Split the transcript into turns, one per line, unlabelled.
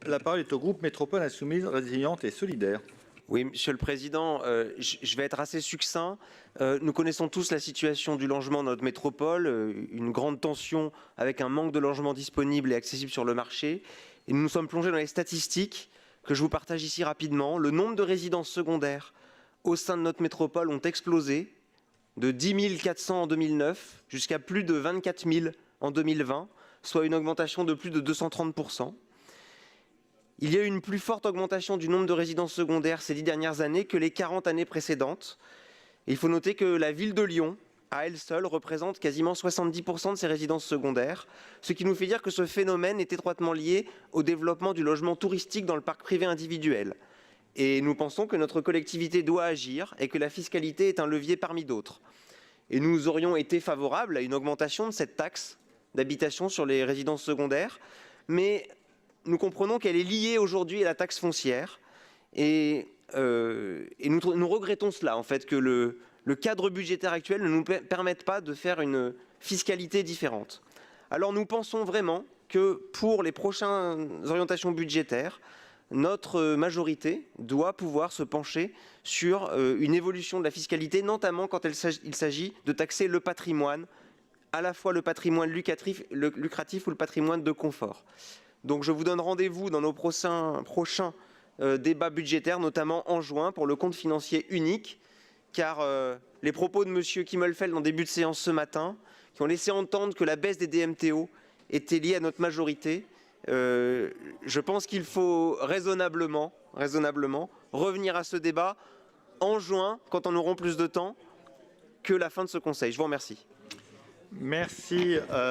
La parole est au groupe Métropole Insoumise, Résiliente et Solidaire.
Oui, Monsieur le Président, je vais être assez succinct. Nous connaissons tous la situation du logement dans notre métropole, une grande tension avec un manque de logements disponibles et accessibles sur le marché. Et nous nous sommes plongés dans les statistiques que je vous partage ici rapidement. Le nombre de résidences secondaires au sein de notre métropole ont explosé de 10 400 en 2009 jusqu'à plus de 24 000 en 2020, soit une augmentation de plus de 230%. Il y a eu une plus forte augmentation du nombre de résidences secondaires ces 10 dernières années que les 40 années précédentes. Et il faut noter que la ville de Lyon, à elle seule, représente quasiment 70% de ces résidences secondaires, ce qui nous fait dire que ce phénomène est étroitement lié au développement du logement touristique dans le parc privé individuel. Et nous pensons que notre collectivité doit agir et que la fiscalité est un levier parmi d'autres. Et nous aurions été favorables à une augmentation de cette taxe d'habitation sur les résidences secondaires, mais nous comprenons qu'elle est liée aujourd'hui à la taxe foncière et nous regrettons cela, en fait, que le cadre budgétaire actuel ne nous permette pas de faire une fiscalité différente. Alors nous pensons vraiment que pour les prochaines orientations budgétaires, notre majorité doit pouvoir se pencher sur une évolution de la fiscalité, notamment quand il s'agit de taxer le patrimoine, à la fois le patrimoine lucratif ou le patrimoine de confort. Donc je vous donne rendez-vous dans nos prochains débats budgétaires, notamment en juin, pour le compte financier unique, car les propos de M. Kimmelfeld en début de séance ce matin, qui ont laissé entendre que la baisse des DMTO était liée à notre majorité, je pense qu'il faut raisonnablement revenir à ce débat en juin, quand on aura plus de temps que la fin de ce Conseil. Je vous remercie.
Merci.